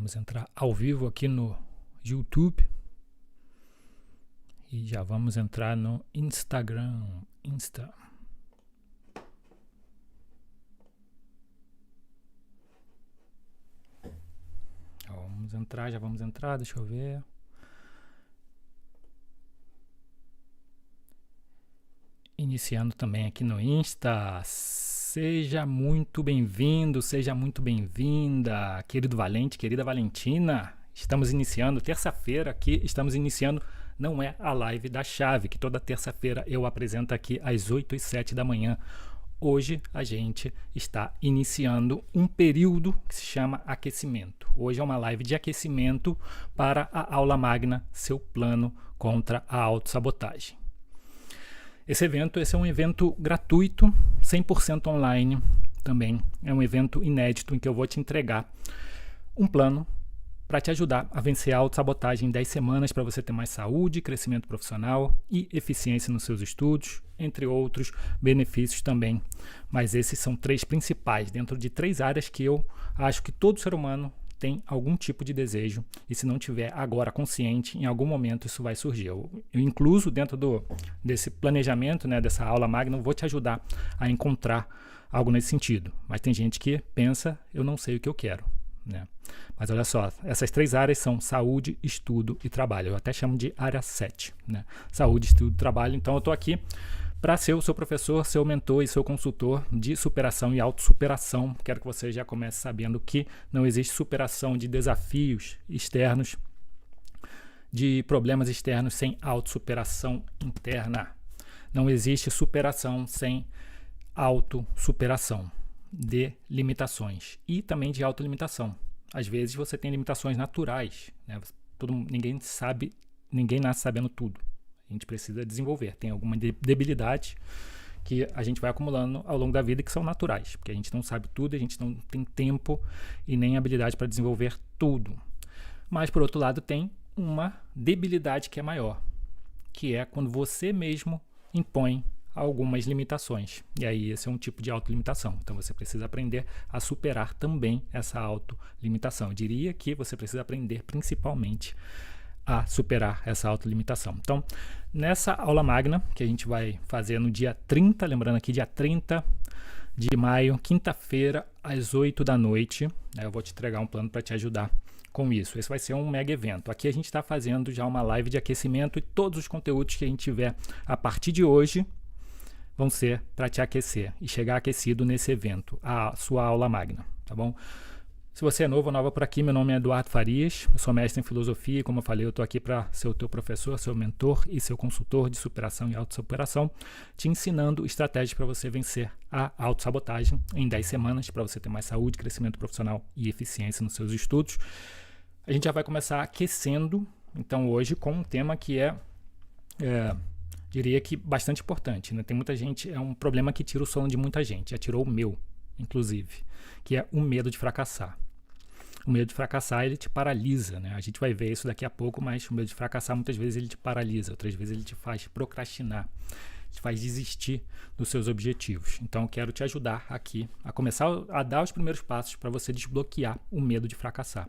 Vamos entrar ao vivo aqui no YouTube e já vamos entrar no Instagram. Já vamos entrar, deixa eu ver. Iniciando também aqui no Insta. Seja muito bem-vindo, seja muito bem-vinda, querido Valente, querida Valentina. Estamos iniciando, terça-feira aqui, não é a live da chave, que toda terça-feira eu apresento aqui às 8 e 7 da manhã. Hoje a gente está iniciando um período que se chama aquecimento. Hoje é uma live de aquecimento para a aula magna, seu plano contra a autossabotagem. Esse é um evento gratuito, 100% online também. É um evento inédito em que eu vou te entregar um plano para te ajudar a vencer a autossabotagem em 10 semanas para você ter mais saúde, crescimento profissional e eficiência nos seus estudos, entre outros benefícios também. Mas esses são 3 principais, dentro de 3 áreas que eu acho que todo ser humano tem algum tipo de desejo, e se não tiver agora consciente, em algum momento isso vai surgir. Eu incluso dentro desse planejamento, né, dessa aula magna, eu vou te ajudar a encontrar algo nesse sentido. Mas tem gente que pensa, eu não sei o que eu quero, né? Mas olha só, essas 3 áreas são saúde, estudo e trabalho. Eu até chamo de área 7, né? Saúde, estudo e trabalho. Então eu estou aqui para ser o seu professor, seu mentor e seu consultor de superação e autossuperação. Quero que você já comece sabendo que não existe superação de desafios externos, de problemas externos sem autossuperação interna. Não existe superação sem autossuperação de limitações e também de autolimitação. Às vezes você tem limitações naturais, né? Ninguém nasce sabendo tudo. A gente precisa desenvolver. Tem alguma debilidade que a gente vai acumulando ao longo da vida que são naturais, porque a gente não sabe tudo, a gente não tem tempo e nem habilidade para desenvolver tudo. Mas, por outro lado, tem uma debilidade que é maior, que é quando você mesmo impõe algumas limitações. E aí esse é um tipo de autolimitação. Então você precisa aprender a superar também essa autolimitação. Eu diria que você precisa aprender principalmente a superar essa autolimitação. Então, nessa aula magna, que a gente vai fazer no dia 30, lembrando aqui, dia 30 de maio, quinta-feira, às 8 da noite, eu vou te entregar um plano para te ajudar com isso. Esse vai ser um mega evento. Aqui a gente está fazendo já uma live de aquecimento e todos os conteúdos que a gente tiver a partir de hoje vão ser para te aquecer e chegar aquecido nesse evento, a sua aula magna, tá bom? Se você é novo ou nova por aqui, meu nome é Eduardo Farias, eu sou mestre em filosofia e, como eu falei, eu estou aqui para ser o teu professor, seu mentor e seu consultor de superação e autossuperação, te ensinando estratégias para você vencer a autossabotagem em 10 semanas, para você ter mais saúde, crescimento profissional e eficiência nos seus estudos. A gente já vai começar aquecendo, então, hoje com um tema que diria que bastante importante, né? Tem muita gente, é um problema que tira o sono de muita gente, já tirou o meu, inclusive, que é o medo de fracassar. O medo de fracassar, ele te paralisa, né? A gente vai ver isso daqui a pouco, mas o medo de fracassar, muitas vezes ele te paralisa, outras vezes ele te faz procrastinar, te faz desistir dos seus objetivos. Então, eu quero te ajudar aqui a começar a dar os primeiros passos para você desbloquear o medo de fracassar,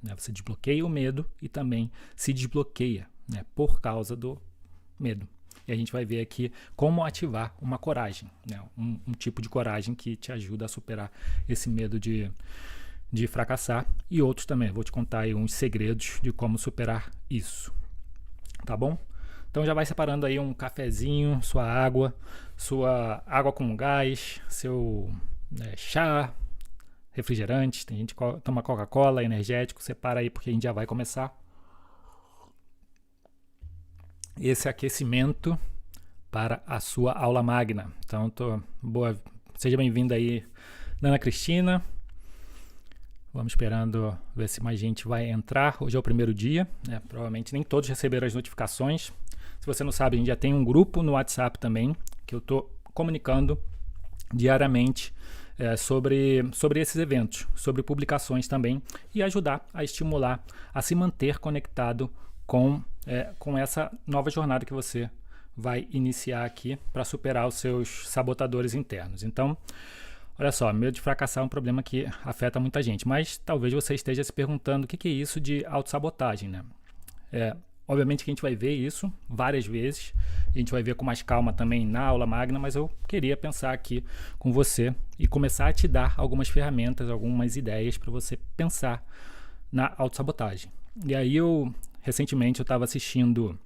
né? Você desbloqueia o medo e também se desbloqueia, né, por causa do medo. E a gente vai ver aqui como ativar uma coragem, né? Um tipo de coragem que te ajuda a superar esse medo de fracassar, e outros também. Vou te contar aí uns segredos de como superar isso, tá bom? Então já vai separando aí um cafezinho, sua água com gás, seu chá, refrigerante. Tem gente que toma Coca-Cola, energético, separa aí porque a gente já vai começar esse aquecimento para a sua aula magna. Então, seja bem-vinda aí, Ana Cristina. Vamos esperando ver se mais gente vai entrar. Hoje é o primeiro dia, né? Provavelmente nem todos receberam as notificações. Se você não sabe, a gente já tem um grupo no WhatsApp também, que eu estou comunicando diariamente sobre esses eventos, sobre publicações também, e ajudar a estimular a se manter conectado com essa nova jornada que você vai iniciar aqui para superar os seus sabotadores internos. Então, Olha só, medo de fracassar é um problema que afeta muita gente, mas talvez você esteja se perguntando o que é isso de autossabotagem, né? Obviamente que a gente vai ver isso várias vezes, a gente vai ver com mais calma também na aula magna, mas eu queria pensar aqui com você e começar a te dar algumas ferramentas, algumas ideias para você pensar na autossabotagem. E aí recentemente eu estava assistindo,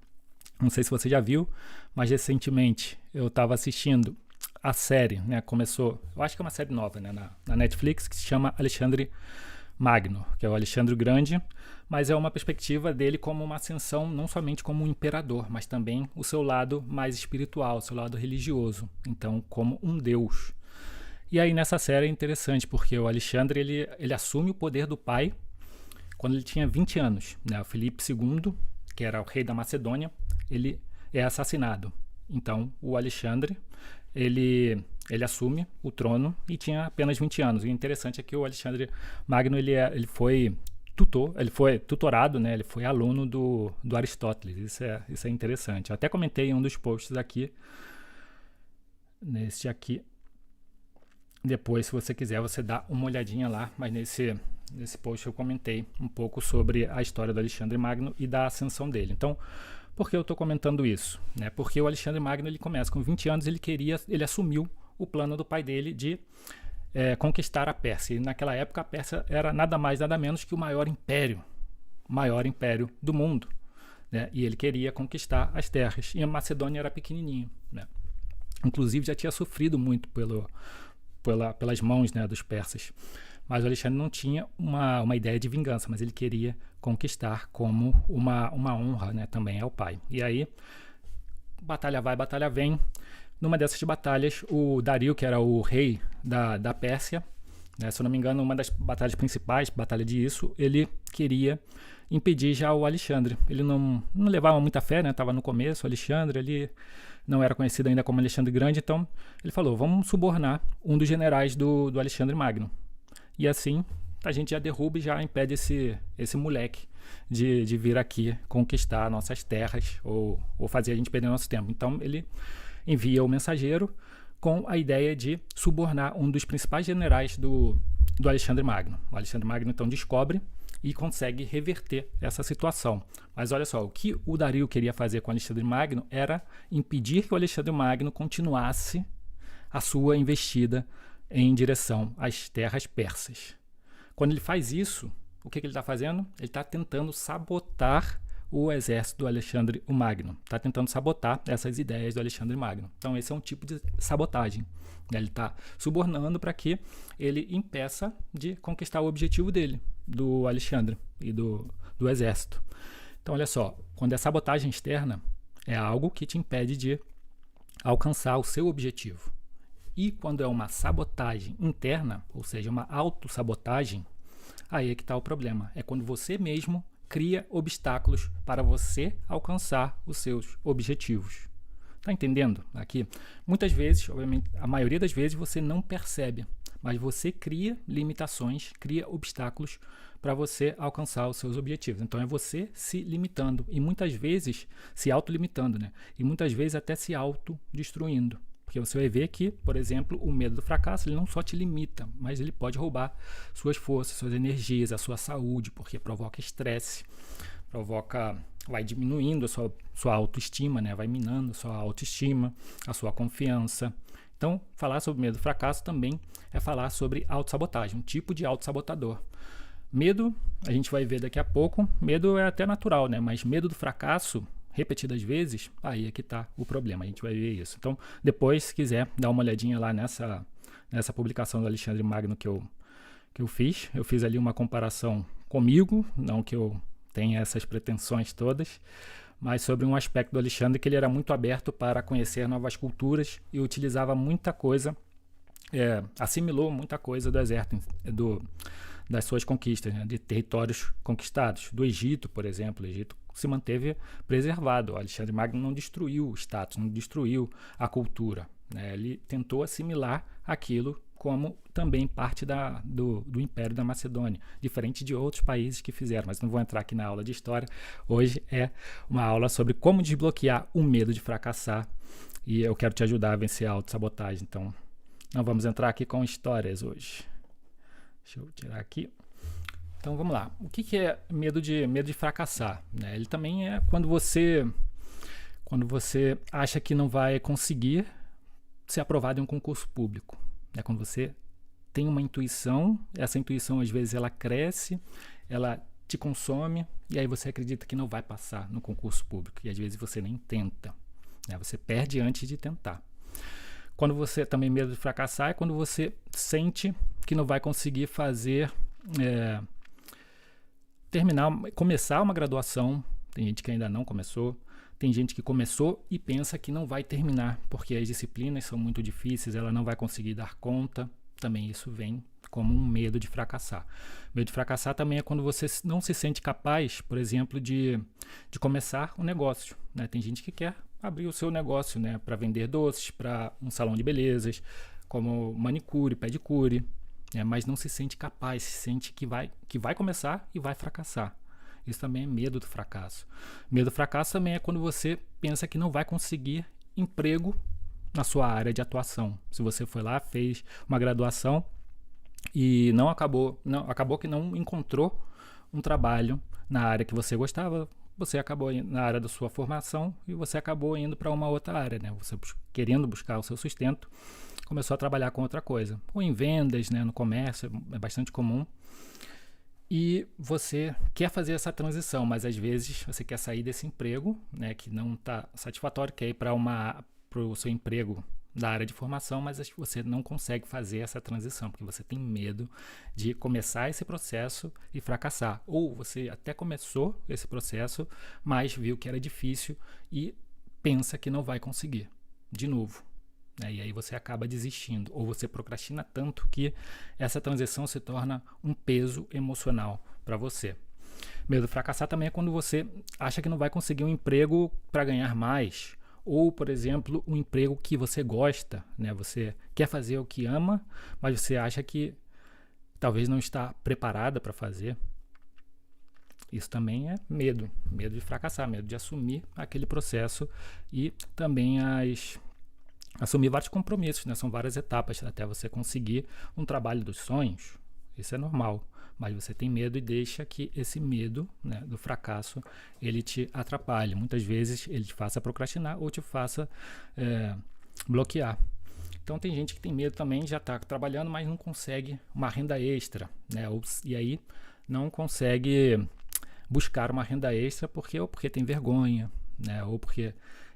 não sei se você já viu, mas recentemente eu estava assistindo a série, né? Começou, eu acho que é uma série nova, né? Na Netflix, que se chama Alexandre Magno, que é o Alexandre o Grande, mas é uma perspectiva dele como uma ascensão, não somente como um imperador, mas também o seu lado mais espiritual, o seu lado religioso, então como um deus. E aí nessa série é interessante, porque o Alexandre ele assume o poder do pai quando ele tinha 20 anos, né? O Filipe II, que era o rei da Macedônia, ele é assassinado. Então o Alexandre ele assume o trono e tinha apenas 20 anos. E o interessante é que o Alexandre Magno ele foi tutorado, né? Ele foi aluno do Aristóteles. Isso é interessante. Eu até comentei em um dos posts aqui, nesse aqui. Depois, se você quiser, você dá uma olhadinha lá, mas nesse post eu comentei um pouco sobre a história do Alexandre Magno e da ascensão dele. Então, por que eu estou comentando isso? Né? Porque o Alexandre Magno ele começa com 20 anos, ele assumiu o plano do pai dele de conquistar a Pérsia. E naquela época a Pérsia era nada mais, nada menos que o maior império do mundo. Né? E ele queria conquistar as terras. E a Macedônia era pequenininho. Né? Inclusive já tinha sofrido muito pelas mãos, né, dos persas. Mas o Alexandre não tinha uma ideia de vingança, mas ele queria conquistar como uma honra, né, também ao pai. E aí, batalha vai, batalha vem. Numa dessas batalhas, o Dario, que era o rei da Pérsia, né, se eu não me engano, uma das batalhas principais, batalha de Isso, ele queria impedir já o Alexandre. Ele não levava muita fé, né, estava no começo, o Alexandre, ele não era conhecido ainda como Alexandre Grande, então ele falou, vamos subornar um dos generais do Alexandre Magno. E assim a gente já derruba e já impede esse moleque de vir aqui conquistar nossas terras ou fazer a gente perder nosso tempo. Então ele envia o mensageiro com a ideia de subornar um dos principais generais do Alexandre Magno. O Alexandre Magno então descobre e consegue reverter essa situação. Mas olha só, o que o Dario queria fazer com o Alexandre Magno era impedir que o Alexandre Magno continuasse a sua investida em direção às terras persas. Quando ele faz isso, o que ele está fazendo? Ele está tentando sabotar o exército do Alexandre o Magno. Está tentando sabotar essas ideias do Alexandre Magno. Então esse é um tipo de sabotagem. Ele está subornando para que ele impeça de conquistar o objetivo dele, do Alexandre e do exército. Então olha só, quando é sabotagem externa, é algo que te impede de alcançar o seu objetivo. E quando é uma sabotagem interna, ou seja, uma autossabotagem, aí é que está o problema. É quando você mesmo cria obstáculos para você alcançar os seus objetivos. Tá entendendo aqui? Muitas vezes, obviamente, a maioria das vezes você não percebe, mas você cria limitações, cria obstáculos para você alcançar os seus objetivos. Então é você se limitando e muitas vezes se autolimitando, né? E muitas vezes até se autodestruindo. Porque você vai ver que, por exemplo, o medo do fracasso ele não só te limita, mas ele pode roubar suas forças, suas energias, a sua saúde, porque provoca estresse, vai diminuindo a sua autoestima, né? Vai minando a sua autoestima, a sua confiança. Então, falar sobre medo do fracasso também é falar sobre autossabotagem, um tipo de autossabotador. Medo, a gente vai ver daqui a pouco, medo é até natural, né? Mas medo do fracasso, repetidas vezes, aí é que está o problema, a gente vai ver isso. Então, depois, se quiser, dá uma olhadinha lá nessa publicação do Alexandre Magno que eu fiz. Eu fiz ali uma comparação comigo, não que eu tenha essas pretensões todas, mas sobre um aspecto do Alexandre que ele era muito aberto para conhecer novas culturas e utilizava muita coisa, assimilou muita coisa do exército, das suas conquistas, né, de territórios conquistados. Do Egito, por exemplo, o Egito se manteve preservado. O Alexandre Magno não destruiu o status, não destruiu a cultura. Né? Ele tentou assimilar aquilo como também parte do Império da Macedônia, diferente de outros países que fizeram, mas não vou entrar aqui na aula de história. Hoje é uma aula sobre como desbloquear o medo de fracassar e eu quero te ajudar a vencer a autossabotagem. Então, Não vamos entrar aqui com histórias hoje. Deixa eu tirar aqui. Então vamos lá. O que é medo de fracassar? Né? Ele também é quando você acha que não vai conseguir ser aprovado em um concurso público. É quando você tem uma intuição, essa intuição às vezes ela cresce, ela te consome e aí você acredita que não vai passar no concurso público e às vezes você nem tenta. Né? Você perde antes de tentar. Quando você também medo de fracassar é quando você sente que não vai conseguir fazer, começar uma graduação. Tem gente que ainda não começou, tem gente que começou e pensa que não vai terminar, porque as disciplinas são muito difíceis, ela não vai conseguir dar conta. Também isso vem como um medo de fracassar. Medo de fracassar também é quando você não se sente capaz, por exemplo, de começar um negócio. Né? Tem gente que quer abrir o seu negócio, né, para vender doces, para um salão de belezas, como manicure, pedicure, né, mas não se sente capaz, se sente que vai começar e vai fracassar. Isso também é medo do fracasso. Medo do fracasso também é quando você pensa que não vai conseguir emprego na sua área de atuação. Se você foi lá, fez uma graduação e acabou que não encontrou um trabalho na área que você gostava, você acabou na área da sua formação e você acabou indo para uma outra área, né? Você querendo buscar o seu sustento, começou a trabalhar com outra coisa. Ou em vendas, né? No comércio, é bastante comum. E você quer fazer essa transição, mas às vezes você quer sair desse emprego, né? Que não está satisfatório, quer ir para o seu emprego da área de formação, mas você não consegue fazer essa transição, porque você tem medo de começar esse processo e fracassar. Ou você até começou esse processo, mas viu que era difícil e pensa que não vai conseguir de novo. Né? E aí você acaba desistindo, ou você procrastina tanto que essa transição se torna um peso emocional para você. Medo de fracassar também é quando você acha que não vai conseguir um emprego para ganhar mais, ou, por exemplo, um emprego que você gosta, né? Você quer fazer o que ama, mas você acha que talvez não está preparada para fazer. Isso também é medo de fracassar, medo de assumir aquele processo e também assumir vários compromissos, né? São várias etapas até você conseguir um trabalho dos sonhos. Isso é normal. Mas você tem medo e deixa que esse medo, né, do fracasso ele te atrapalhe. Muitas vezes ele te faça procrastinar ou te faça bloquear. Então tem gente que tem medo também, já está trabalhando, mas não consegue uma renda extra, né? E aí não consegue buscar uma renda extra ou porque tem vergonha, né? Ou porque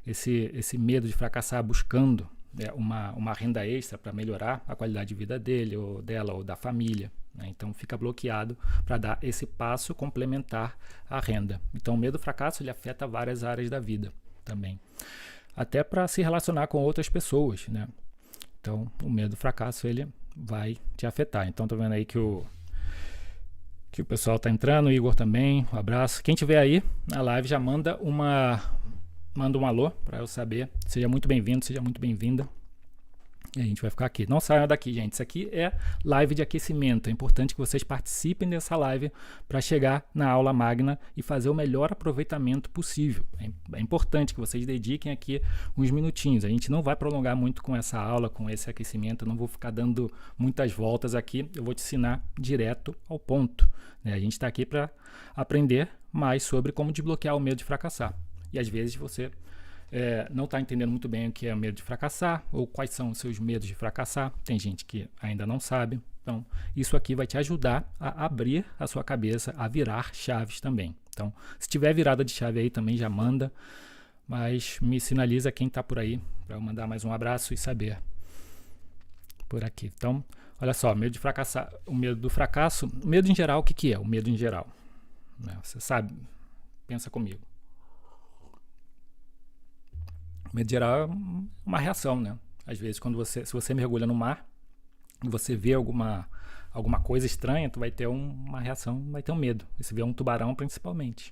esse medo de fracassar buscando uma renda extra para melhorar a qualidade de vida dele ou dela ou da família. Então fica bloqueado para dar esse passo complementar à renda. Então o medo do fracasso ele afeta várias áreas da vida também, até para se relacionar com outras pessoas, né? Então o medo do fracasso ele vai te afetar. Então tô vendo aí que o pessoal tá entrando, o Igor também, um abraço. Quem tiver aí na live já manda um alô para eu saber. Seja muito bem-vindo, seja muito bem-vinda. E a gente vai ficar aqui. Não saiam daqui, gente. Isso aqui é live de aquecimento. É importante que vocês participem dessa live para chegar na aula magna e fazer o melhor aproveitamento possível. É importante que vocês dediquem aqui uns minutinhos. A gente não vai prolongar muito com essa aula, com esse aquecimento. Eu não vou ficar dando muitas voltas aqui. Eu vou te ensinar direto ao ponto. Né? A gente está aqui para aprender mais sobre como desbloquear o medo de fracassar. E às vezes você não está entendendo muito bem o que é o medo de fracassar ou quais são os seus medos de fracassar. Tem gente que ainda não sabe. Então, isso aqui vai te ajudar a abrir a sua cabeça, a virar chaves também. Então, se tiver virada de chave aí também já manda, mas me sinaliza quem está por aí para eu mandar mais um abraço e saber por aqui. Então, olha só, medo de fracassar, o medo do fracasso, o medo em geral, o que é o medo em geral? Você sabe, pensa comigo. O medo geral é uma reação, né? Às vezes, se você mergulha no mar e você vê alguma coisa estranha, tu vai ter uma reação, vai ter um medo. E se vê um tubarão, principalmente.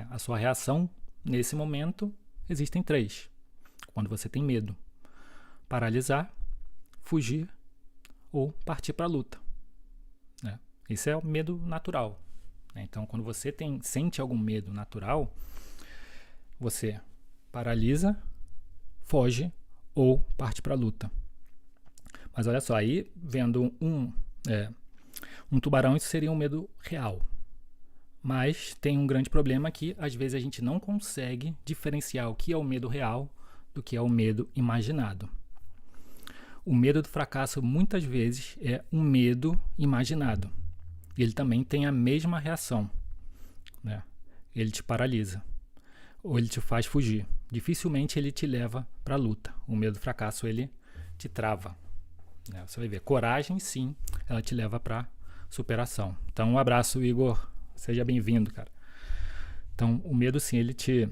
A sua reação, nesse momento, existem 3. Quando você tem medo: paralisar, fugir ou partir para a luta. Né? Esse é o medo natural. Né? Então, quando você sente algum medo natural, você paralisa, foge ou parte para a luta. Mas olha só, aí vendo um tubarão, isso seria um medo real. Mas tem um grande problema que às vezes a gente não consegue diferenciar o que é o medo real do que é o medo imaginado. O medo do fracasso muitas vezes é um medo imaginado. E ele também tem a mesma reação, né? Ele te paralisa ou ele te faz fugir. Dificilmente ele te leva para a luta. O medo do fracasso ele te trava, né? Você vai ver, coragem sim, ela te leva para superação. Então um abraço, Igor, seja bem-vindo, cara. Então o medo sim, ele te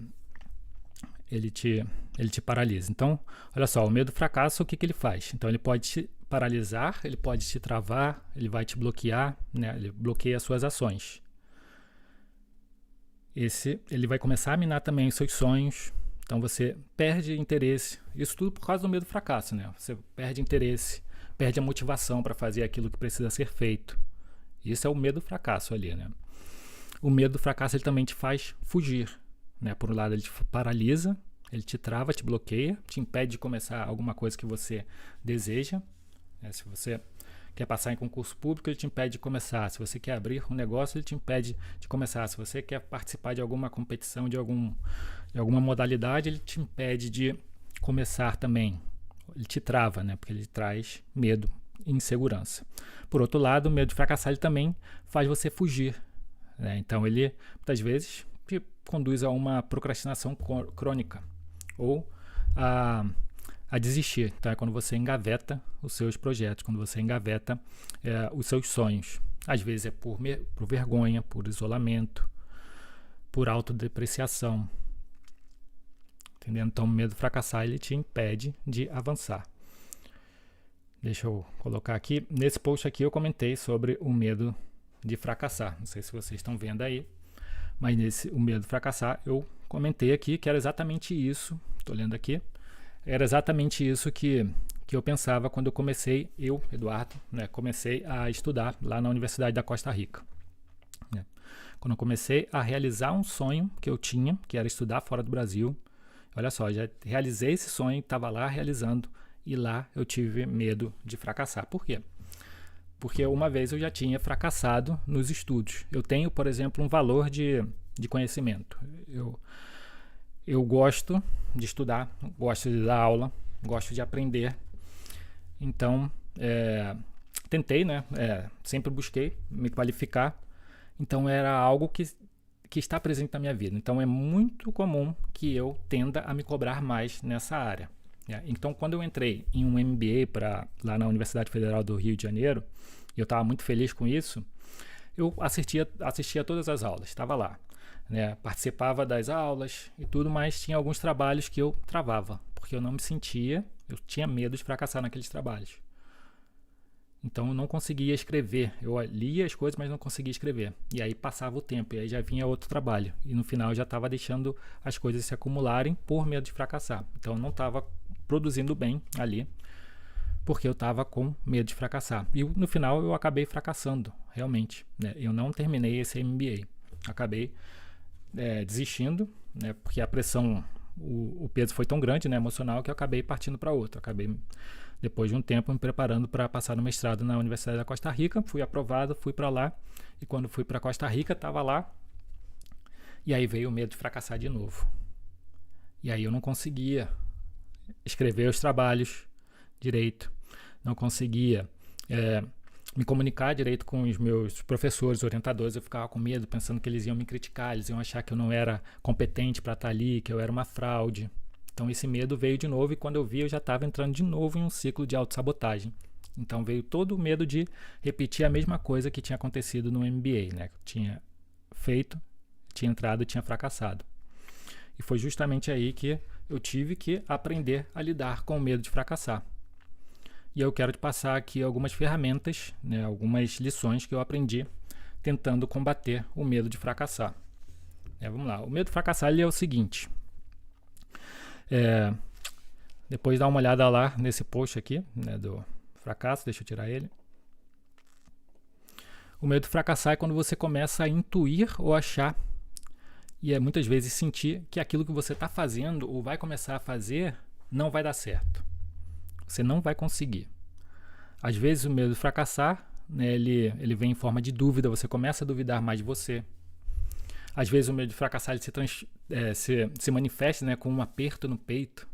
paralisa. Então, olha só, o medo do fracasso, o que ele faz? Então ele pode te paralisar, ele pode te travar, ele vai te bloquear, né? Ele bloqueia as suas ações. Ele vai começar a minar também os seus sonhos. Então você perde interesse. Isso tudo por causa do medo do fracasso, né? Você perde interesse, perde a motivação para fazer aquilo que precisa ser feito. Isso é o medo do fracasso ali, né? O medo do fracasso ele também te faz fugir, né? Por um lado ele te paralisa, ele te trava, te bloqueia, te impede de começar alguma coisa que você deseja, né? Se você quer passar em concurso público, ele te impede de começar. Se você quer abrir um negócio, ele te impede de começar. Se você quer participar de alguma competição, de alguma modalidade, ele te impede de começar também. Ele te trava, né? Porque ele traz medo e insegurança. Por outro lado, o medo de fracassar ele também faz você fugir, né? Então ele, muitas vezes, te conduz a uma procrastinação crônica ou a desistir. Então é quando você engaveta os seus projetos, quando você engaveta os seus sonhos. Às vezes é por vergonha, por isolamento, por autodepreciação. Entendendo? Então o medo de fracassar ele te impede de avançar. Deixa eu colocar aqui. Nesse post aqui eu comentei sobre o medo de fracassar. Não sei se vocês estão vendo aí, mas o medo de fracassar eu comentei aqui que era exatamente isso. Estou lendo aqui. Era exatamente isso que eu pensava quando eu comecei, Eduardo, né, comecei a estudar lá na Universidade da Costa Rica, né? Quando eu comecei a realizar um sonho que eu tinha, que era estudar fora do Brasil. Olha só, já realizei esse sonho, estava lá realizando, e lá eu tive medo de fracassar. Por quê? Porque uma vez eu já tinha fracassado nos estudos. Eu tenho, por exemplo, um valor de conhecimento. Eu gosto de estudar, gosto de dar aula, gosto de aprender. Então, tentei, né? Sempre busquei me qualificar. Então, era algo que está presente na minha vida. Então, é muito comum que eu tenda a me cobrar mais nessa área. Então, quando eu entrei em um MBA lá na Universidade Federal do Rio de Janeiro, e eu estava muito feliz com isso, eu assistia todas as aulas, estava lá, né? Participava das aulas e tudo, mas tinha alguns trabalhos que eu travava, porque eu não me sentia, eu tinha medo de fracassar naqueles trabalhos. Então eu não conseguia escrever, eu lia as coisas, mas não conseguia escrever. E aí passava o tempo, e aí já vinha outro trabalho. E no final eu já estava deixando as coisas se acumularem por medo de fracassar. Então eu não estava produzindo bem ali, porque eu estava com medo de fracassar. E no final eu acabei fracassando, realmente, né? Eu não terminei esse MBA. Acabei desistindo, né? Porque a pressão, o peso foi tão grande, né, emocional, que eu acabei partindo para outro. Acabei, depois de um tempo, me preparando para passar no mestrado na Universidade da Costa Rica. Fui aprovado, fui para lá. E quando fui para Costa Rica, estava lá. E aí veio o medo de fracassar de novo. E aí eu não conseguia escrever os trabalhos direito, não conseguia me comunicar direito com os meus professores, orientadores. Eu ficava com medo, pensando que eles iam me criticar, eles iam achar que eu não era competente para estar ali, que eu era uma fraude. Então esse medo veio de novo, e quando eu vi, eu já estava entrando de novo em um ciclo de autossabotagem. Então veio todo o medo de repetir a mesma coisa que tinha acontecido no MBA, né? Eu tinha feito, tinha entrado e tinha fracassado. E foi justamente aí que eu tive que aprender a lidar com o medo de fracassar. E eu quero te passar aqui algumas ferramentas, né, algumas lições que eu aprendi tentando combater o medo de fracassar. Vamos lá, o medo de fracassar ele é o seguinte. Depois dá uma olhada lá nesse post aqui, né, do fracasso, deixa eu tirar ele. O medo de fracassar é quando você começa a intuir ou achar, e muitas vezes sentir que aquilo que você está fazendo ou vai começar a fazer não vai dar certo. Você não vai conseguir. Às vezes o medo de fracassar, né, ele vem em forma de dúvida, você começa a duvidar mais de você. Às vezes o medo de fracassar ele se manifesta, né, com um aperto no peito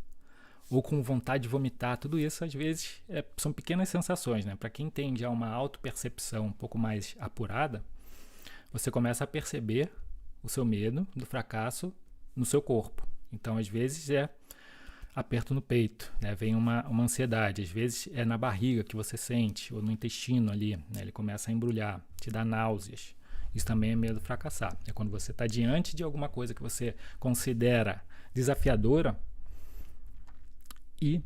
ou com vontade de vomitar. Tudo isso às vezes são pequenas sensações, né? Para quem tem já uma autopercepção um pouco mais apurada, você começa a perceber o seu medo do fracasso no seu corpo. Então às vezes é aperto no peito, né? Vem uma ansiedade, às vezes é na barriga que você sente, ou no intestino ali, né? Ele começa a embrulhar, te dá náuseas. Isso também é medo de fracassar. É quando você está diante de alguma coisa que você considera desafiadora e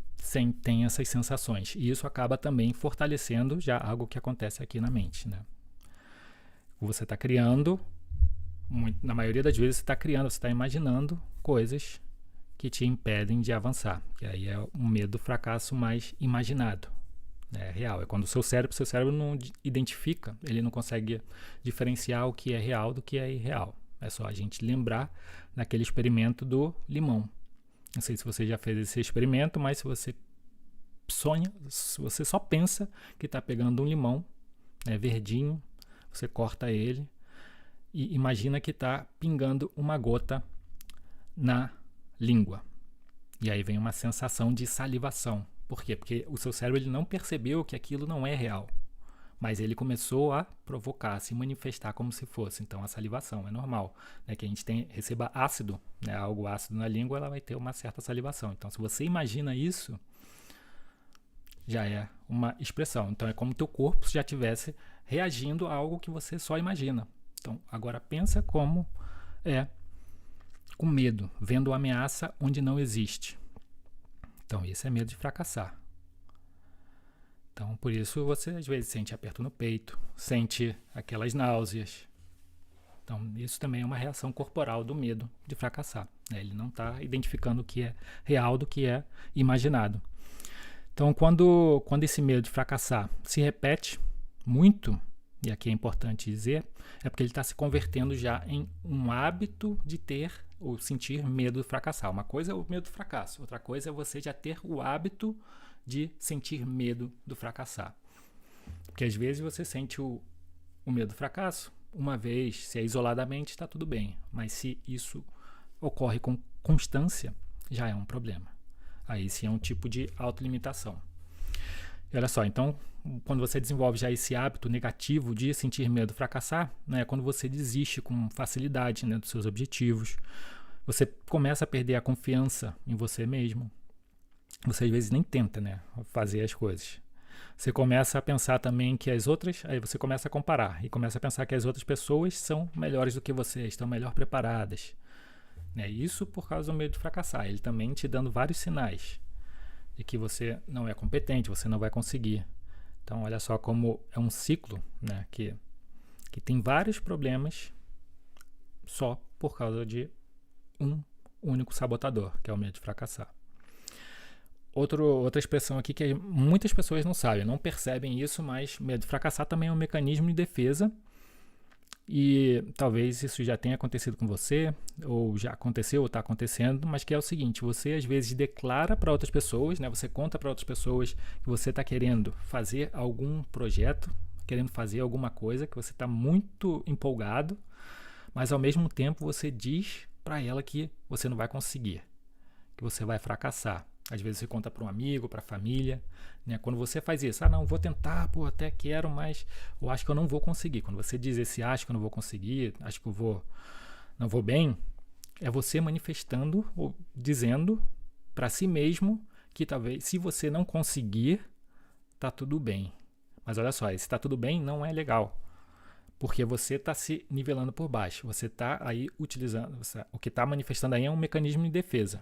tem essas sensações. E isso acaba também fortalecendo já algo que acontece aqui na mente, né? Você está criando, na maioria das vezes você está imaginando coisas que te impedem de avançar. Que aí é um medo do fracasso mais imaginado. É real. É quando o seu cérebro não identifica, ele não consegue diferenciar o que é real do que é irreal. É só a gente lembrar daquele experimento do limão. Não sei se você já fez esse experimento, mas se você se você só pensa que está pegando um limão, né, verdinho, você corta ele e imagina que está pingando uma gota na língua. E aí vem uma sensação de salivação. Por quê? Porque o seu cérebro ele não percebeu que aquilo não é real, mas ele começou a provocar, a se manifestar como se fosse. Então a salivação é normal, né? Que a gente receba ácido, né? Algo ácido na língua, ela vai ter uma certa salivação. Então se você imagina isso, já é uma expressão. Então é como o teu corpo já estivesse reagindo a algo que você só imagina. Então agora pensa como é com medo, vendo ameaça onde não existe. Então, isso é medo de fracassar. Então, por isso você às vezes sente aperto no peito, sente aquelas náuseas. Então, isso também é uma reação corporal do medo de fracassar, né? Ele não está identificando o que é real do que é imaginado. Então, quando esse medo de fracassar se repete muito, e aqui é importante dizer, é porque ele está se convertendo já em um hábito de ter ou sentir medo de fracassar. Uma coisa é o medo do fracasso, outra coisa é você já ter o hábito de sentir medo do fracassar. Porque às vezes você sente o medo do fracasso uma vez, se é isoladamente, está tudo bem. Mas se isso ocorre com constância, já é um problema. Aí sim é um tipo de autolimitação. E olha só, então, quando você desenvolve já esse hábito negativo de sentir medo de fracassar, né, é quando você desiste com facilidade, né, dos seus objetivos, você começa a perder a confiança em você mesmo. Você às vezes nem tenta, né, fazer as coisas. Você começa a pensar também que as outras, aí você começa a comparar e começa a pensar que as outras pessoas são melhores do que você, estão melhor preparadas. Né? Isso por causa do medo de fracassar. Ele também te dando vários sinais de que você não é competente, você não vai conseguir. Então, olha só como é um ciclo, né, que tem vários problemas só por causa de um único sabotador, que é o medo de fracassar. Outra expressão aqui que muitas pessoas não sabem, não percebem isso, mas medo de fracassar também é um mecanismo de defesa. E talvez isso já tenha acontecido com você, ou já aconteceu, ou está acontecendo, mas que é o seguinte, você às vezes declara para outras pessoas, né, você conta para outras pessoas que você está querendo fazer algum projeto, querendo fazer alguma coisa, que você está muito empolgado, mas ao mesmo tempo você diz para ela que você não vai conseguir, que você vai fracassar. Às vezes você conta para um amigo, para a família, né? Quando você faz isso, não, vou tentar, até quero, mas eu acho que eu não vou conseguir. Quando você diz esse acho que eu não vou conseguir, acho que não vou bem, é você manifestando ou dizendo para si mesmo que talvez, se você não conseguir, tá tudo bem. Mas olha só, esse tá tudo bem não é legal, porque você está se nivelando por baixo, você está aí utilizando, o que está manifestando aí é um mecanismo de defesa.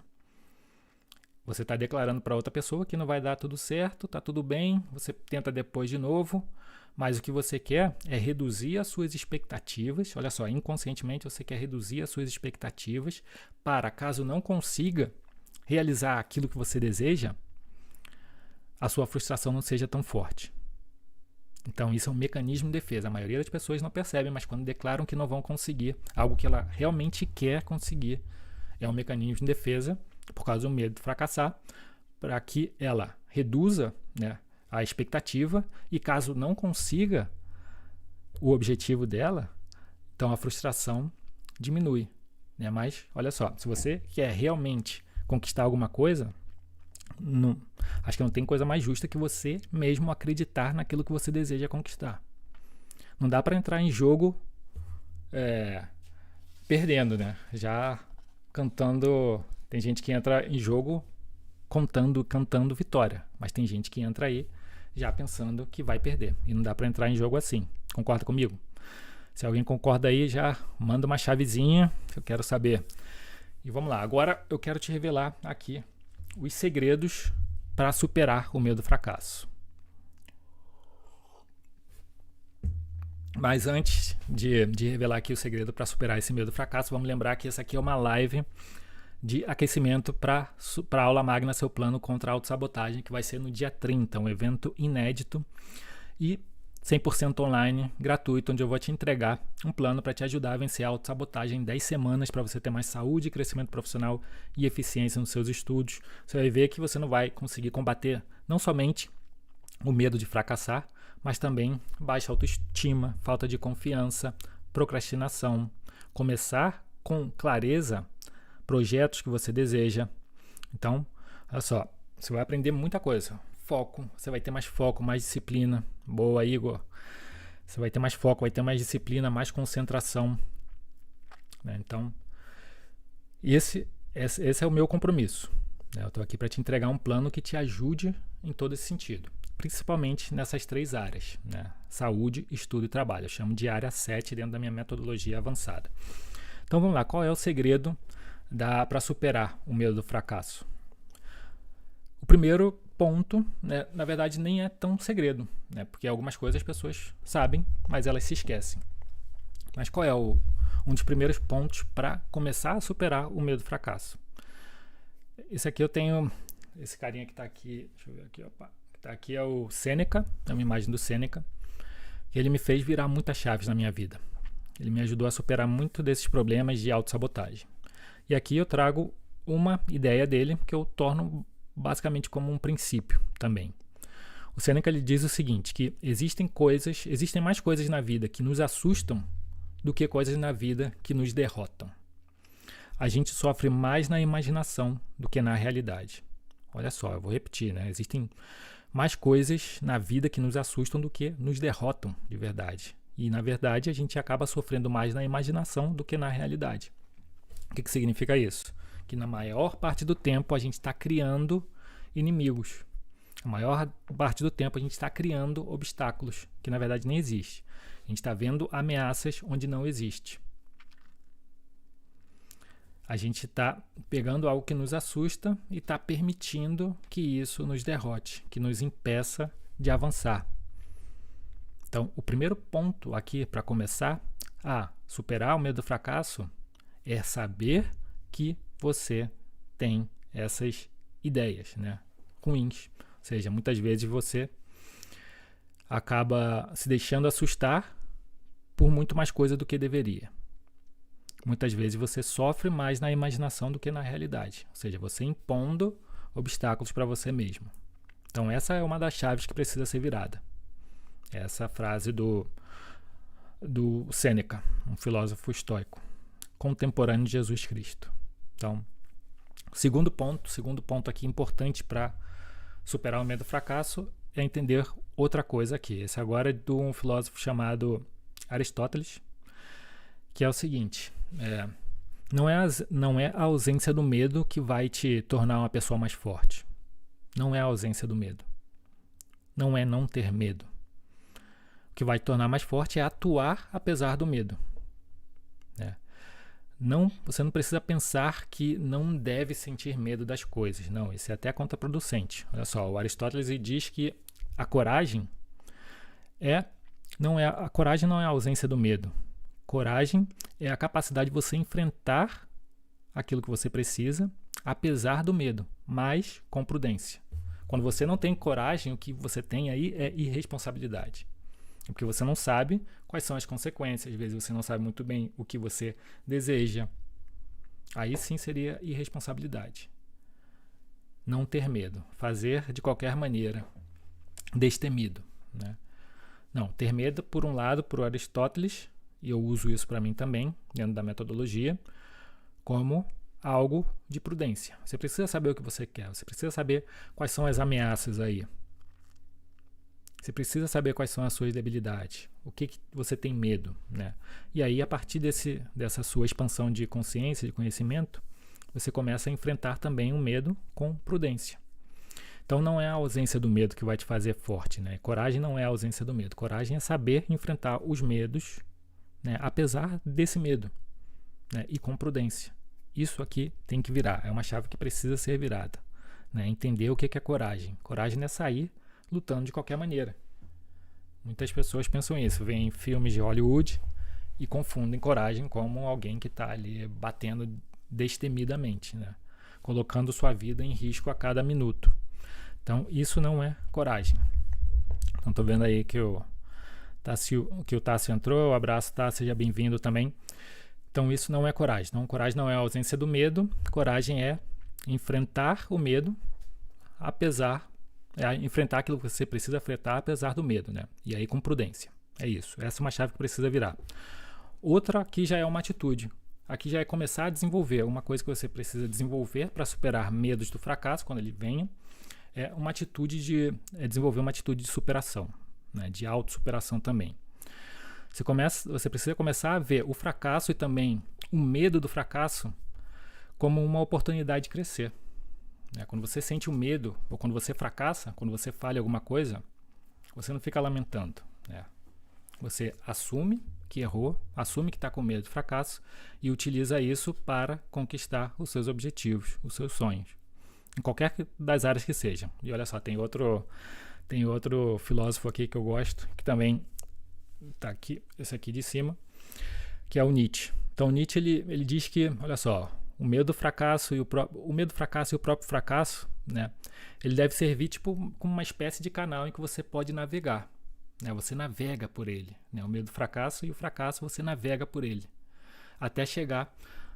Você está declarando para outra pessoa que não vai dar tudo certo, está tudo bem, você tenta depois de novo, mas o que você quer é reduzir as suas expectativas. Olha só, inconscientemente você quer reduzir as suas expectativas para, caso não consiga realizar aquilo que você deseja, a sua frustração não seja tão forte. Então isso é um mecanismo de defesa. A maioria das pessoas não percebe, mas quando declaram que não vão conseguir algo que ela realmente quer conseguir, é um mecanismo de defesa por causa do medo de fracassar, para que ela reduza, né, a expectativa, e caso não consiga o objetivo dela, então a frustração diminui, né? Mas olha só, se você quer realmente conquistar alguma coisa, acho que não tem coisa mais justa que você mesmo acreditar naquilo que você deseja conquistar. Não dá para entrar em jogo perdendo, né? Já cantando. Tem gente que entra em jogo cantando vitória, mas tem gente que entra aí já pensando que vai perder, e não dá para entrar em jogo assim. Concorda comigo? Se alguém concorda aí, já manda uma chavezinha que eu quero saber. E vamos lá, agora eu quero te revelar aqui os segredos para superar o medo do fracasso. Mas antes de revelar aqui o segredo para superar esse medo do fracasso, vamos lembrar que essa aqui é uma live de aquecimento para a aula magna Seu Plano contra a Autossabotagem, que vai ser no dia 30, um evento inédito e 100% online, gratuito, onde eu vou te entregar um plano para te ajudar a vencer a autossabotagem em 10 semanas, para você ter mais saúde, crescimento profissional e eficiência nos seus estudos. Você vai ver que você não vai conseguir combater não somente o medo de fracassar, mas também baixa autoestima, falta de confiança, procrastinação, começar com clareza projetos que você deseja. Então, olha só, você vai aprender muita coisa. Foco, você vai ter mais foco, mais disciplina. Boa, Igor. Você vai ter mais foco, vai ter mais disciplina, mais concentração. Então, esse é o meu compromisso. Eu estou aqui para te entregar um plano que te ajude em todo esse sentido, principalmente nessas 3 áreas, né? Saúde, estudo e trabalho. Eu chamo de área 7 dentro da minha metodologia avançada. Então vamos lá, qual é o segredo para superar o medo do fracasso? O primeiro ponto, né, na verdade, nem é tão segredo, né, porque algumas coisas as pessoas sabem, mas elas se esquecem. Mas qual é um dos primeiros pontos para começar a superar o medo do fracasso? Esse aqui eu tenho, esse carinha que está aqui, deixa eu ver aqui, opa, que está aqui é o Sêneca, é uma imagem do Sêneca, que ele me fez virar muitas chaves na minha vida. Ele me ajudou a superar muito desses problemas de autossabotagem. E aqui eu trago uma ideia dele que eu torno basicamente como um princípio também. O Sêneca ele diz o seguinte, que existem mais coisas na vida que nos assustam do que coisas na vida que nos derrotam. A gente sofre mais na imaginação do que na realidade. Olha só, eu vou repetir, né? Existem mais coisas na vida que nos assustam do que nos derrotam de verdade. E, na verdade, a gente acaba sofrendo mais na imaginação do que na realidade. O que significa isso? Que na maior parte do tempo a gente está criando inimigos. A maior parte do tempo a gente está criando obstáculos que na verdade nem existem. A gente está vendo ameaças onde não existe. A gente está pegando algo que nos assusta e está permitindo que isso nos derrote, que nos impeça de avançar. Então, o primeiro ponto aqui para começar a superar o medo do fracasso é saber que você tem essas ideias, né, ruins. Ou seja, muitas vezes você acaba se deixando assustar por muito mais coisa do que deveria. Muitas vezes você sofre mais na imaginação do que na realidade. Ou seja, você impondo obstáculos para você mesmo. Então essa é uma das chaves que precisa ser virada. Essa frase do Sêneca, um filósofo estoico, contemporâneo de Jesus Cristo. Então, segundo ponto aqui importante para superar o medo do fracasso é entender outra coisa aqui. Esse agora é de um filósofo chamado Aristóteles, que é o seguinte, não é a ausência do medo que vai te tornar uma pessoa mais forte. Não é a ausência do medo. Não é não ter medo. O que vai te tornar mais forte é atuar apesar do medo. Você não precisa pensar que não deve sentir medo das coisas. Não, isso é até contraproducente. Olha só, o Aristóteles diz que a coragem não é a ausência do medo. Coragem é a capacidade de você enfrentar aquilo que você precisa, apesar do medo, mas com prudência. Quando você não tem coragem, o que você tem aí é irresponsabilidade. Porque você não sabe quais são as consequências, às vezes você não sabe muito bem o que você deseja. Aí sim seria irresponsabilidade. Não ter medo, fazer de qualquer maneira. destemido, né? Não, ter medo, por um lado, por Aristóteles, e eu uso isso para mim também, dentro da metodologia, como algo de prudência. Você precisa saber o que você quer, você precisa saber quais são as ameaças aí. Você precisa saber quais são as suas debilidades, o que você tem medo, né? E aí, a partir dessa sua expansão de consciência, de conhecimento, você começa a enfrentar também o medo com prudência. Então não é a ausência do medo que vai te fazer forte, né? Coragem não é a ausência do medo. Coragem é saber enfrentar os medos, né? Apesar desse medo, né? E com prudência. Isso aqui tem que virar. É uma chave que precisa ser virada, né? Entender o que é coragem. Coragem não é sair lutando de qualquer maneira. Muitas pessoas pensam isso. Vêm filmes de Hollywood e confundem coragem como alguém que está ali batendo destemidamente, né? Colocando sua vida em risco a cada minuto. Então, isso não é coragem. Então, tô vendo aí que o Tássio entrou. Um abraço, Tássio, seja bem-vindo também. Então, isso não é coragem. Então, coragem não é a ausência do medo. Coragem é enfrentar o medo, enfrentar aquilo que você precisa enfrentar, apesar do medo, né? E aí, com prudência. É isso. Essa é uma chave que precisa virar. Outra aqui já é uma atitude. Aqui já é começar a desenvolver uma coisa que você precisa desenvolver para superar medos do fracasso, quando ele venha. É uma atitude desenvolver uma atitude de superação, né, de autossuperação também. Você precisa começar a ver o fracasso e também o medo do fracasso como uma oportunidade de crescer, né? Quando você sente o medo, ou quando você fracassa, quando você falha alguma coisa, você não fica lamentando, né? Você assume que errou, assume que está com medo do fracasso e utiliza isso para conquistar os seus objetivos, os seus sonhos, em qualquer das áreas que sejam. E olha só, tem outro filósofo aqui que eu gosto, que também está aqui, esse aqui de cima, que é o Nietzsche. Então, Nietzsche ele diz que, olha só, o medo do fracasso e o próprio fracasso, né, ele deve servir tipo como uma espécie de canal em que você pode navegar, né? Você navega por ele, né? O medo do fracasso e o fracasso você navega por ele até chegar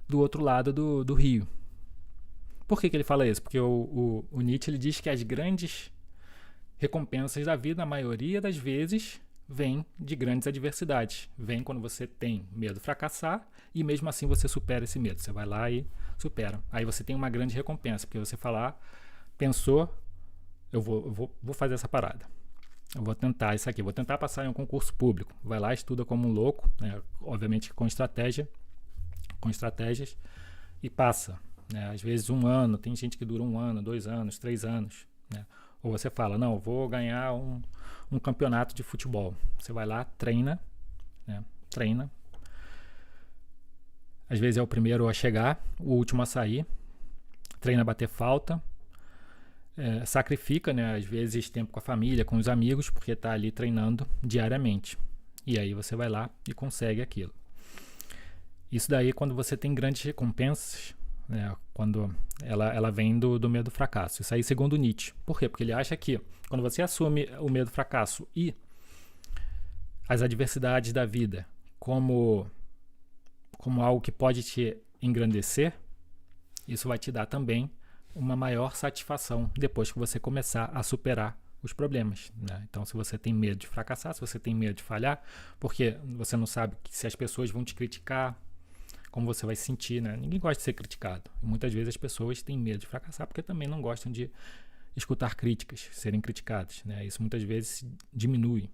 do outro lado do rio. Por que ele fala isso? Porque o Nietzsche ele diz que as grandes recompensas da vida, a maioria das vezes, vêm de grandes adversidades. Vem quando você tem medo de fracassar e mesmo assim você supera esse medo. Você vai lá e supera. Aí você tem uma grande recompensa, porque você pensou, eu vou fazer essa parada. Eu vou tentar isso aqui, vou tentar passar em um concurso público. Vai lá, estuda como um louco, né? Obviamente com estratégias, e passa. Né? Às vezes 1 ano, tem gente que dura 1 ano, 2 anos, 3 anos. Né? Ou você fala, não, vou ganhar um campeonato de futebol. Você vai lá, treina, né? Treina. Às vezes é o primeiro a chegar, o último a sair. Treina a bater falta. Sacrifica, né? Às vezes tempo com a família, com os amigos, porque está ali treinando diariamente. E aí você vai lá e consegue aquilo. Isso daí quando você tem grandes recompensas, né, quando ela vem do medo do fracasso. Isso aí segundo Nietzsche. Por quê? Porque ele acha que quando você assume o medo do fracasso e as adversidades da vida como algo que pode te engrandecer, isso vai te dar também uma maior satisfação depois que você começar a superar os problemas, né? Então, se você tem medo de fracassar, se você tem medo de falhar, porque você não sabe se as pessoas vão te criticar, como você vai se sentir, né? Ninguém gosta de ser criticado. E muitas vezes as pessoas têm medo de fracassar porque também não gostam de escutar críticas, serem criticadas, né? Isso muitas vezes diminui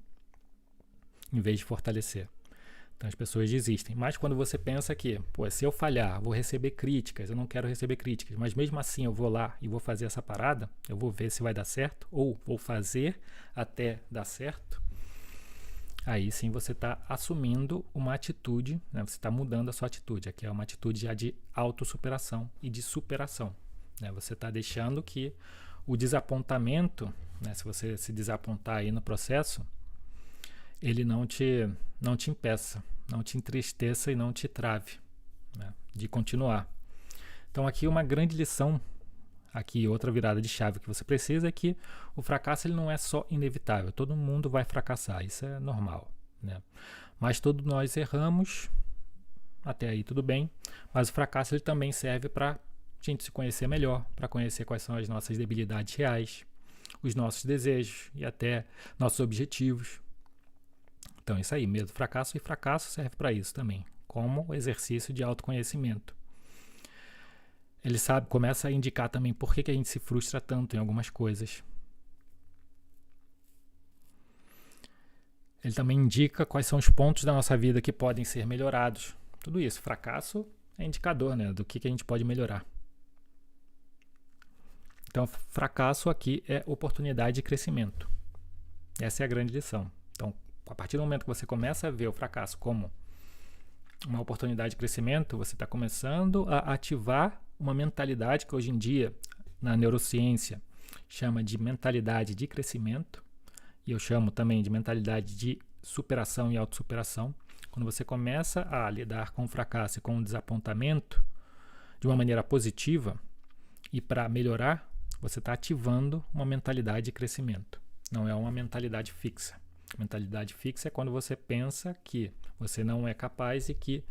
em vez de fortalecer. Então as pessoas desistem. Mas quando você pensa que, se eu falhar, vou receber críticas, eu não quero receber críticas, mas mesmo assim eu vou lá e vou fazer essa parada, eu vou ver se vai dar certo, ou vou fazer até dar certo, aí sim você está assumindo uma atitude, né? Você está mudando a sua atitude. Aqui é uma atitude já de autossuperação e de superação, né? Você está deixando que o desapontamento, né? Se você se desapontar aí no processo, ele não te impeça, não te entristeça e não te trave, né, de continuar. Então aqui uma grande lição, aqui outra virada de chave que você precisa é que o fracasso ele não é só inevitável, todo mundo vai fracassar, isso é normal, né? Mas todos nós erramos, até aí tudo bem, mas o fracasso ele também serve para a gente se conhecer melhor, para conhecer quais são as nossas debilidades reais, os nossos desejos e até nossos objetivos. Então, isso aí, medo do fracasso, e fracasso serve para isso também, como exercício de autoconhecimento. Ele começa a indicar também por que a gente se frustra tanto em algumas coisas. Ele também indica quais são os pontos da nossa vida que podem ser melhorados. Tudo isso, fracasso é indicador, né, do que a gente pode melhorar. Então, fracasso aqui é oportunidade de crescimento. Essa é a grande lição. Então, a partir do momento que você começa a ver o fracasso como uma oportunidade de crescimento, você está começando a ativar uma mentalidade que hoje em dia, na neurociência, chama de mentalidade de crescimento, e eu chamo também de mentalidade de superação e autossuperação. Quando você começa a lidar com o fracasso e com o desapontamento de uma maneira positiva e para melhorar, você está ativando uma mentalidade de crescimento. Não é uma mentalidade fixa. Mentalidade fixa é quando você pensa que você não é capaz e que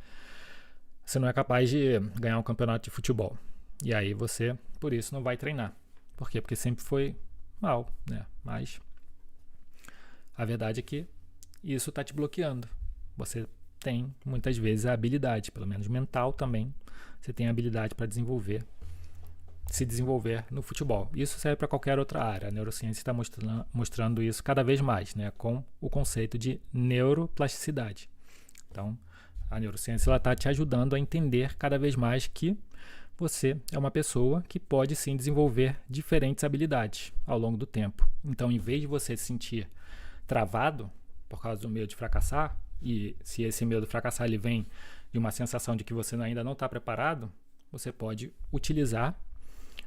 você não é capaz de ganhar um campeonato de futebol. E aí você, por isso, não vai treinar. Por quê? Porque sempre foi mal, né? Mas a verdade é que isso está te bloqueando. Você tem, muitas vezes, a habilidade, pelo menos mental também, você tem a habilidade para se desenvolver no futebol. Isso serve para qualquer outra área. A neurociência está mostrando isso cada vez mais, né, com o conceito de neuroplasticidade. Então, a neurociência está te ajudando a entender cada vez mais que você é uma pessoa que pode sim desenvolver diferentes habilidades ao longo do tempo. Então, em vez de você se sentir travado por causa do medo de fracassar, e se esse medo de fracassar ele vem de uma sensação de que você ainda não está preparado, você pode utilizar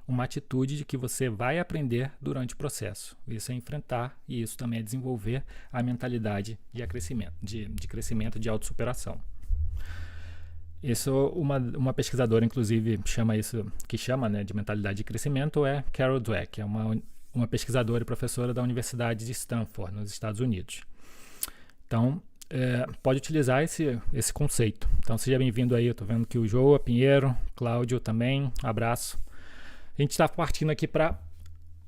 uma atitude de que você vai aprender durante o processo. Isso é enfrentar, e isso também é desenvolver a mentalidade de crescimento, de autossuperação. Isso, uma pesquisadora, inclusive, chama né, de mentalidade de crescimento, é Carol Dweck, é uma pesquisadora e professora da Universidade de Stanford, nos Estados Unidos. Então, pode utilizar esse conceito. Então, seja bem-vindo aí, eu estou vendo que o João, Pinheiro, Cláudio também, abraço. A gente está partindo aqui para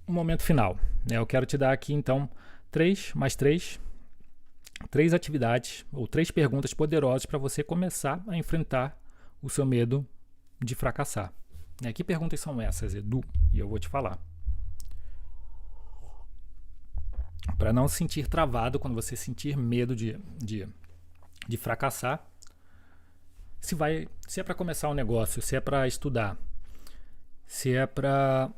um momento final, né? Eu quero te dar aqui, então, três atividades ou 3 perguntas poderosas para você começar a enfrentar o seu medo de fracassar. Que perguntas são essas, Edu? E eu vou te falar. Para não se sentir travado quando você sentir medo de fracassar, se é para começar um negócio, se é para estudar, se é para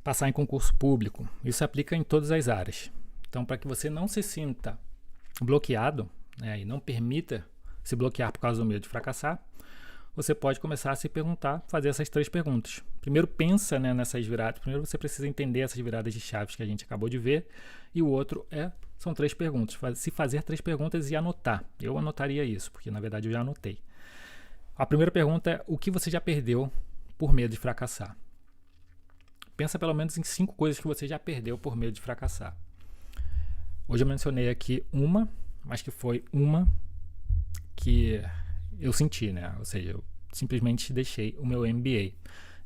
passar em concurso público, isso se aplica em todas as áreas. Então, para que você não se sinta bloqueado, né, e não permita se bloquear por causa do medo de fracassar, você pode começar a se perguntar, fazer essas 3 perguntas. Primeiro, pensa, né, nessas viradas. Primeiro, você precisa entender essas viradas de chaves que a gente acabou de ver. E o outro são 3 perguntas. Se fazer 3 perguntas e anotar. Eu anotaria isso, porque na verdade eu já anotei. A primeira pergunta é: o que você já perdeu por medo de fracassar? Pensa pelo menos em 5 coisas que você já perdeu por medo de fracassar. Hoje eu mencionei aqui uma, mas que foi uma que eu senti, né? Ou seja, eu simplesmente deixei o meu MBA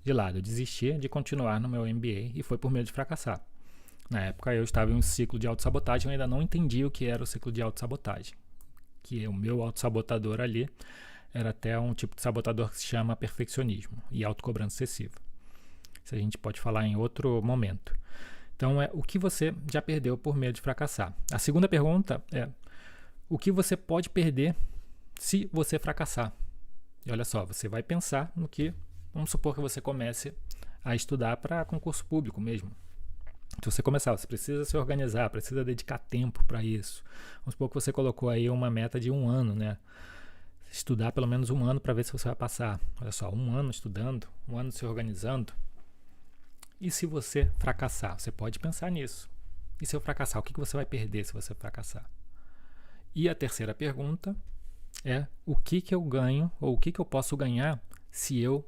de lado. Eu desisti de continuar no meu MBA e foi por medo de fracassar. Na época eu estava em um ciclo de autossabotagem, eu ainda não entendi o que era o ciclo de autossabotagem. Que o meu autossabotador ali era até um tipo de sabotador que se chama perfeccionismo e autocobrança excessiva. Isso a gente pode falar em outro momento. Então, o que você já perdeu por medo de fracassar? A segunda pergunta é: o que você pode perder se você fracassar? E olha só, você vai pensar no que, vamos supor que você comece a estudar para concurso público mesmo. Se você começar, você precisa se organizar, precisa dedicar tempo para isso. Vamos supor que você colocou aí uma meta de 1 ano, né? Estudar pelo menos 1 ano para ver se você vai passar. Olha só, 1 ano estudando, 1 ano se organizando. E se você fracassar? Você pode pensar nisso. E se eu fracassar, o que você vai perder se você fracassar? E a terceira pergunta é: o que eu ganho ou o que eu posso ganhar se eu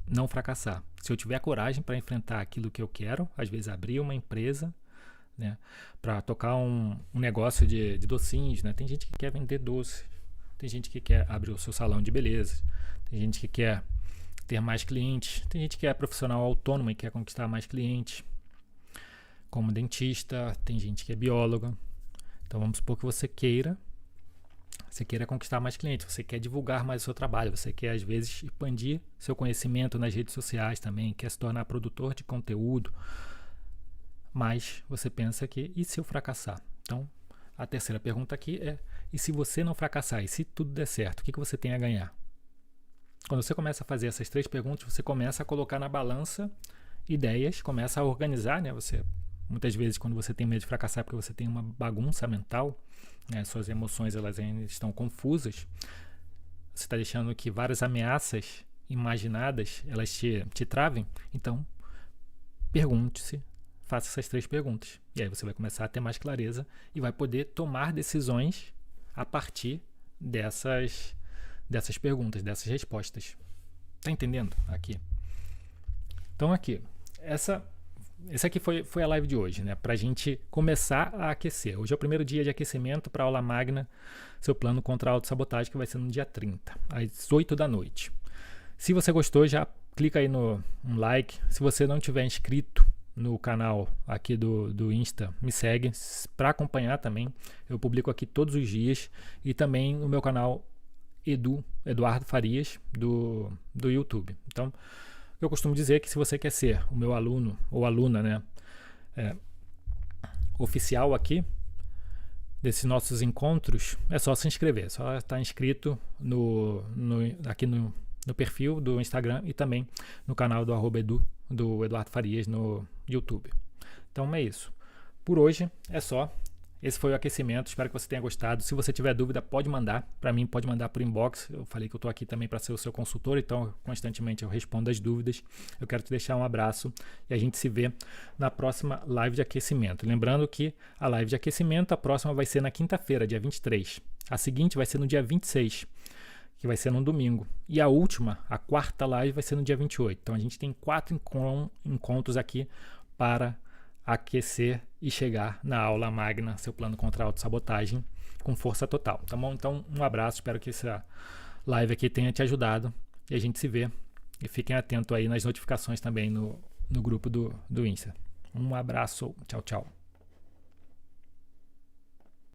não fracassar? Se eu tiver coragem para enfrentar aquilo que eu quero, às vezes abrir uma empresa, né, para tocar um negócio de docinhos, né? Tem gente que quer vender doces, tem gente que quer abrir o seu salão de beleza, tem gente que quer ter mais clientes, tem gente que é profissional autônomo e quer conquistar mais clientes. como dentista, tem gente que é bióloga. Então vamos supor que você queira conquistar mais clientes, você quer divulgar mais o seu trabalho, você quer às vezes expandir seu conhecimento nas redes sociais também, quer se tornar produtor de conteúdo, mas você pensa que, e se eu fracassar? Então, a terceira pergunta aqui é, e se você não fracassar, e se tudo der certo, o que você tem a ganhar? Quando você começa a fazer essas 3 perguntas, você começa a colocar na balança ideias, começa a organizar, né? Muitas vezes, quando você tem medo de fracassar, é porque você tem uma bagunça mental, né? Suas emoções elas ainda estão confusas. Você está deixando que várias ameaças imaginadas elas te travem. Então, pergunte-se, faça essas 3 perguntas. E aí você vai começar a ter mais clareza e vai poder tomar decisões a partir dessas perguntas, dessas respostas. Tá entendendo aqui? Então aqui, essa aqui foi a live de hoje, né? Pra gente começar a aquecer. Hoje é o primeiro dia de aquecimento para a aula magna, seu plano contra a autossabotagem, que vai ser no dia 30, às 8 da noite. Se você gostou, já clica aí no like. Se você não tiver inscrito no canal aqui do Insta, me segue para acompanhar também. Eu publico aqui todos os dias e também no meu canal Eduardo Farias do YouTube. Então, eu costumo dizer que se você quer ser o meu aluno ou aluna, né, oficial aqui desses nossos encontros, é só se inscrever, é só estar inscrito aqui no perfil do Instagram e também no canal do Eduardo Farias no YouTube. Então é isso. Por hoje é só. Esse foi o aquecimento, espero que você tenha gostado. Se você tiver dúvida, pode mandar para mim, pode mandar por inbox. Eu falei que eu estou aqui também para ser o seu consultor, então constantemente eu respondo as dúvidas. Eu quero te deixar um abraço e a gente se vê na próxima live de aquecimento. Lembrando que a live de aquecimento, a próxima vai ser na quinta-feira, dia 23. A seguinte vai ser no dia 26, que vai ser no domingo. E a última, a quarta live, vai ser no dia 28. Então a gente tem 4 encontros aqui para aquecer e chegar na aula magna, seu plano contra a autossabotagem, com força total, tá bom? Então, um abraço, espero que essa live aqui tenha te ajudado e a gente se vê. E fiquem atentos aí nas notificações também no grupo do Insta. Um abraço, tchau, tchau.